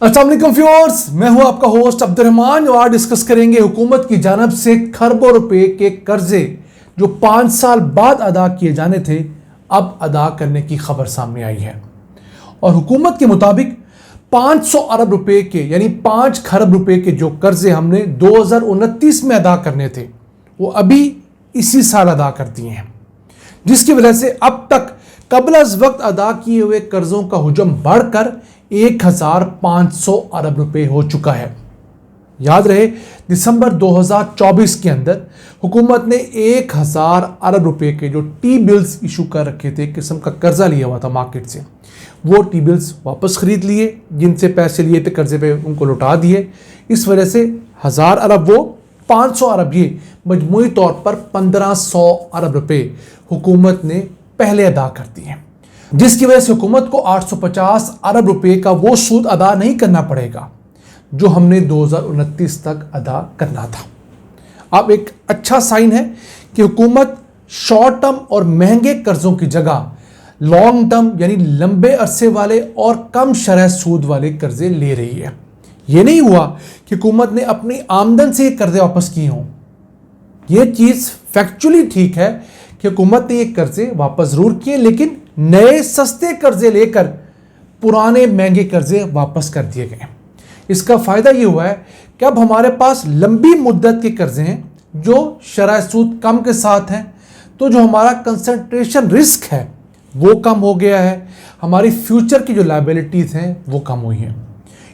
अस्सलाम वालेकुम व्यूअर्स, मैं हूं आपका होस्ट अब्दुर्रहमान और आज डिस्कस करेंगे हुकूमत की जानब से खरबों रुपए के कर्जे जो 5 साल बाद अदा किए जाने थे अब अदा करने की खबर सामने आई है। और हुकूमत के मुताबिक 500 अरब रुपए के यानी 5 खरब रुपए के जो कर्जे हमने 2029 में अदा करने थे वो अभी इसी साल अदा कर दिए हैं, जिसकी वजह से अब तक कबल अज़ वक्त अदा किए हुए कर्जों का हुजम बढ़कर 1500 अरब रुपए हो चुका है। याद रहे, दिसंबर 2024 के अंदर हुकूमत ने 1000 अरब रुपए के जो टी बिल्स इशू कर रखे थे, किस्म का कर्जा लिया हुआ था मार्केट से, वो टी बिल्स वापस खरीद लिए, जिनसे पैसे लिए थे कर्जे पे उनको लौटा दिए। इस वजह से 1000 अरब वो 500 अरब ये मजमूई तौर पर 1500 अरब रुपए हुकूमत ने पहले अदा कर दिए, जिसकी वजह से हुकूमत को 850 अरब रुपए का वो सूद अदा नहीं करना पड़ेगा जो हमने 2029 तक अदा करना था। अब एक अच्छा साइन है कि हुकूमत शॉर्ट टर्म और महंगे कर्जों की जगह लॉन्ग टर्म यानी लंबे अरसे वाले और कम शरह सूद वाले कर्जे ले रही है। ये नहीं हुआ कि हुकूमत ने अपनी आमदन से ये कर्जे वापस किए हों। यह चीज़ फैक्चुअली ठीक है कि हुकूमत ने ये कर्जे वापस ज़रूर किए, लेकिन नए सस्ते कर्जे लेकर पुराने महंगे कर्जे वापस कर दिए गए। इसका फ़ायदा ये हुआ है कि अब हमारे पास लंबी मुद्दत के कर्जे हैं जो शरह सूद कम के साथ हैं, तो जो हमारा कंसंट्रेशन रिस्क है वो कम हो गया है, हमारी फ्यूचर की जो लायबिलिटीज़ हैं वो कम हुई हैं।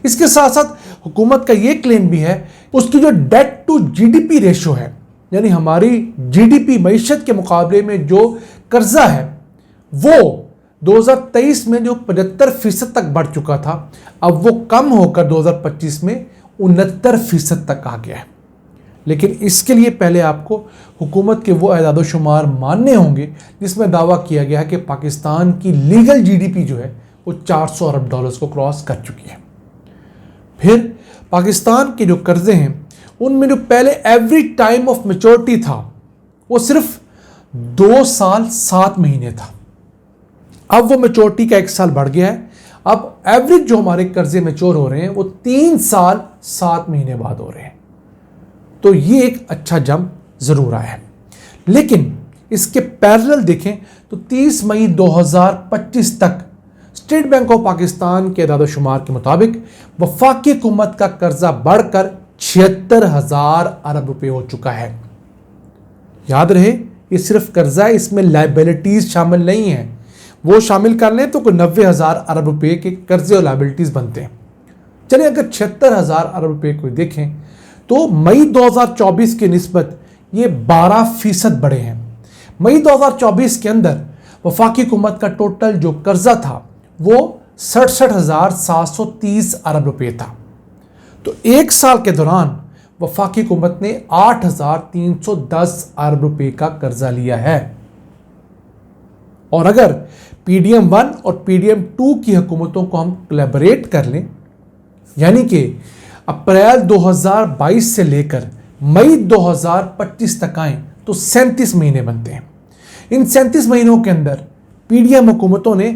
इसके साथ साथ हुकूमत का ये क्लेम भी है उसकी जो डेट टू जीडीपी रेशो है, यानी हमारी जीडीपी मईशत के मुकाबले में जो कर्जा है वो 2023 में जो 75% तक बढ़ चुका था, अब वो कम होकर 2025 में 69% तक आ गया है। लेकिन इसके लिए पहले आपको हुकूमत के वो अदाद व शुमार मानने होंगे जिसमें दावा किया गया है कि पाकिस्तान की लीगल जीडीपी जो है वो 400 अरब डॉलर्स को क्रॉस कर चुकी है। फिर पाकिस्तान के जो कर्जे हैं उनमें जो पहले एवरेज टाइम ऑफ मैच्योरिटी था वो सिर्फ 2 साल 7 महीने था, अब वो मैच्योरिटी का 1 साल बढ़ गया है। अब एवरेज जो हमारे कर्जे मैच्योर हो रहे हैं वो 3 साल 7 महीने बाद हो रहे हैं। तो ये एक अच्छा जंप जरूर आया है, लेकिन इसके पैरेलल देखें तो 30 मई 2025 तक स्टेट बैंक ऑफ पाकिस्तान के अदाद शुमार के मुताबिक वफाकी हुकूमत का कर्जा बढ़कर 76,000 अरब रुपए हो चुका है। याद रहे, ये सिर्फ कर्जा है, इसमें लायबिलिटीज शामिल नहीं है। वो शामिल कर लें तो कोई 90,000 अरब रुपए के कर्जे और लायबिलिटीज बनते हैं। चलिए अगर 76,000 अरब रुपए को देखें तो मई 2024 की निस्बत ये 12% बढ़े हैं। मई 2024 के अंदर वफाकी हुकूमत का टोटल जो कर्जा था वो 67,730 अरब रुपए था। तो 1 साल के दौरान वफाकी हुकूमत ने 8,310 अरब रुपए का कर्जा लिया है। और अगर पीडीएम 1 और पीडीएम 2 की हुकूमतों को हम कोलैबोरेट कर लें, यानी कि अप्रैल 2022 से लेकर मई 2025 तक आए तो 37 महीने बनते हैं। इन 37 महीनों के अंदर पीडीएम हुकूमतों ने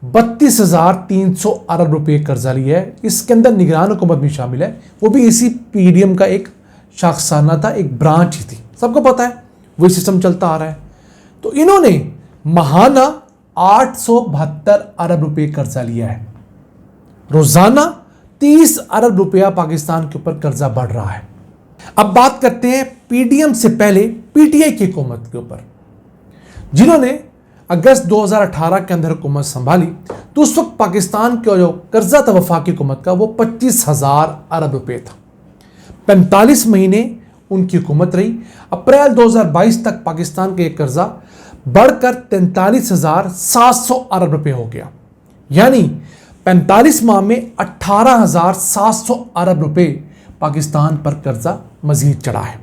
32,300 अरब रुपए कर्जा लिया है। इसके अंदर निगरान हुकूमत भी शामिल है, वो भी इसी पीडीएम का एक शाखसाना था, एक ब्रांच ही थी, सबको पता है वही सिस्टम चलता आ रहा है। तो इन्होंने महाना 872 अरब रुपए कर्जा लिया है। रोजाना 30 अरब रुपया पाकिस्तान के ऊपर कर्जा बढ़ रहा है। अब बात करते हैं पीडीएम से पहले पीटीआई की हुकूमत के ऊपर, जिन्होंने अगस्त 2018 के अंदर हुकूमत संभाली। तो उस वक्त पाकिस्तान का जो कर्जा था वफाकी हुकूमत का वो 25,000 अरब रुपए था। 45 महीने उनकी हुकूमत रही। अप्रैल 2022 तक पाकिस्तान का ये कर्जा बढ़कर 43,700 अरब रुपए हो गया, यानी 45 माह में 18,700 अरब रुपए पाकिस्तान पर कर्जा मजीद चढ़ा है।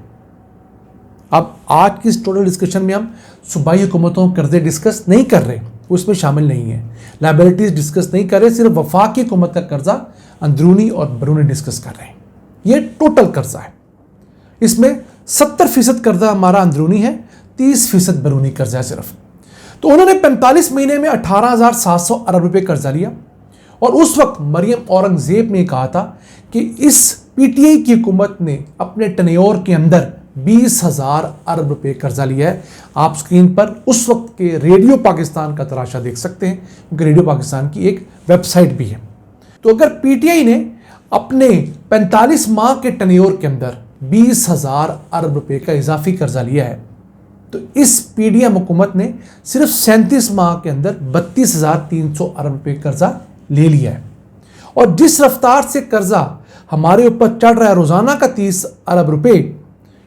अब आज की इस टोटल डिस्कशन में हम सूबाई हुकूमतों के कर्जे डिस्कस नहीं कर रहे, उसमें शामिल नहीं है, लायबिलिटीज डिस्कस नहीं कर रहे, सिर्फ वफाकी हुकूमत का कर्जा अंदरूनी और बैरूनी डिस्कस कर रहे हैं। ये टोटल कर्जा है, इसमें 70% कर्जा हमारा अंदरूनी है, 30% बैरूनी कर्जा है सिर्फ। तो उन्होंने 45 महीने में 18,700 अरब रुपए कर्जा लिया اور اس وقت مریم اورنگزیب نے کہا تھا کہ اس پی ٹی آئی کی حکومت نے اپنے ٹینیور کے اندر 20,000 ارب روپے قرضہ لیا ہے۔ آپ سکرین پر اس وقت کے ریڈیو پاکستان کا تراشا دیکھ سکتے ہیں، کیونکہ ریڈیو پاکستان کی ایک ویب سائٹ بھی ہے۔ تو اگر پی ٹی آئی نے اپنے 45 ماہ کے ٹینیور کے اندر 20,000 ارب روپے کا اضافی قرضہ لیا ہے، تو اس پی ڈی ایم حکومت نے صرف 37 ماہ کے اندر 32,300 ارب روپے قرضہ لے لیا ہے۔ اور جس رفتار سے قرضہ ہمارے اوپر چڑھ رہا ہے روزانہ کا 30 ارب روپے،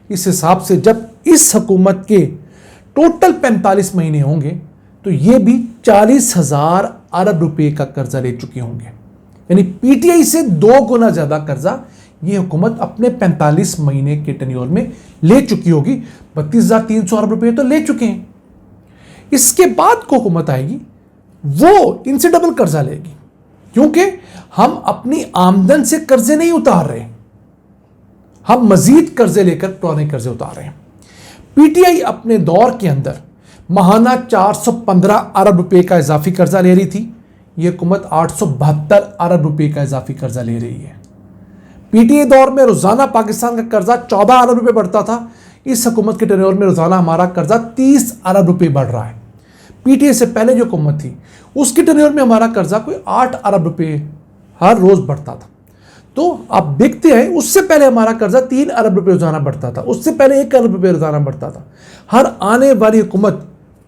اس حساب سے جب اس حکومت کے ٹوٹل 45 مہینے ہوں گے تو یہ بھی 40,000 ارب روپے کا قرضہ لے چکے ہوں گے۔ یعنی پی ٹی آئی سے 2 گنا زیادہ قرضہ یہ حکومت اپنے 45 مہینے کے ٹینیور میں لے چکی ہوگی۔ 32,300 ارب روپے تو لے چکے ہیں۔ اس کے بعد کو حکومت آئے گی، وہ ان سے ڈبل قرضہ لے گی، کیونکہ ہم اپنی آمدن سے قرضے نہیں اتار رہے، ہم مزید قرضے لے کر پرانے قرضے اتار رہے ہیں۔ پی ٹی آئی اپنے دور کے اندر ماہانہ 415 ارب روپے کا اضافی قرضہ لے رہی تھی، یہ حکومت 872 ارب روپے کا اضافی قرضہ لے رہی ہے۔ پی ٹی آئی دور میں روزانہ پاکستان کا قرضہ 14 ارب روپے بڑھتا تھا، اس حکومت کے ٹینیور میں روزانہ ہمارا قرضہ 30 ارب روپے بڑھ رہا ہے۔ پی ٹی آئی سے پہلے جو حکومت تھی اس کے ٹینیور میں ہمارا قرضہ کوئی 8 ارب روپے ہر روز بڑھتا تھا۔ تو آپ دیکھتے ہیں اس سے پہلے ہمارا قرضہ 3 ارب روپے روزانہ بڑھتا تھا، اس سے پہلے 1 ارب روپے روزانہ بڑھتا تھا۔ ہر آنے والی حکومت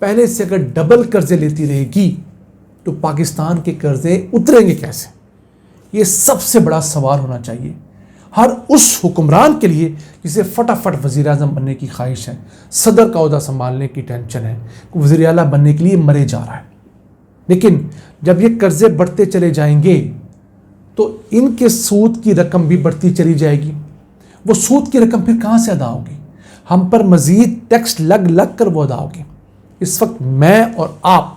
پہلے سے اگر ڈبل قرضے لیتی رہے گی تو پاکستان کے قرضے اتریں گے کیسے؟ یہ سب سے بڑا سوال ہونا چاہیے ہر اس حکمران کے لیے جسے فٹافٹ وزیر اعظم بننے کی خواہش ہے، صدر کا عہدہ سنبھالنے کی ٹینشن ہے، وزیر اعلیٰ بننے کے لیے مرے جا رہا ہے۔ لیکن جب یہ قرضے بڑھتے چلے جائیں گے تو ان کے سود کی رقم بھی بڑھتی چلی جائے گی۔ وہ سود کی رقم پھر کہاں سے ادا ہوگی؟ ہم پر مزید ٹیکس لگ کر وہ ادا ہوگی۔ اس وقت میں اور آپ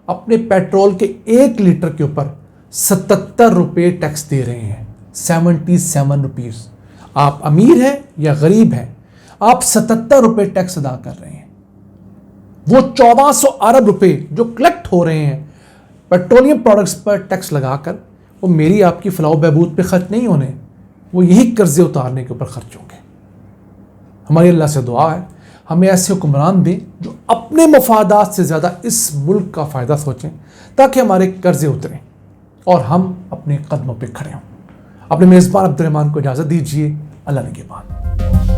اپنے پیٹرول کے 1 لیٹر کے اوپر 77 روپے ٹیکس دے رہے ہیں، 77 روپیز۔ آپ امیر ہیں یا غریب ہیں، آپ 77 روپے ٹیکس ادا کر رہے ہیں۔ وہ 1400 ارب روپے جو کلیکٹ ہو رہے ہیں پیٹرولیم پروڈکٹس پر ٹیکس لگا کر، وہ میری آپ کی فلاح و بہبود پہ خرچ نہیں ہونے، وہ یہی قرضے اتارنے کے اوپر خرچ ہوں گے۔ ہماری اللہ سے دعا ہے ہمیں ایسے حکمران دیں جو اپنے مفادات سے زیادہ اس ملک کا فائدہ سوچیں، تاکہ ہمارے قرضے اتریں اور ہم اپنے قدموں پہ کھڑے ہوں۔ اپنے میزبان عبد الرحمان کو اجازت دیجیے، اللہ نگہبان۔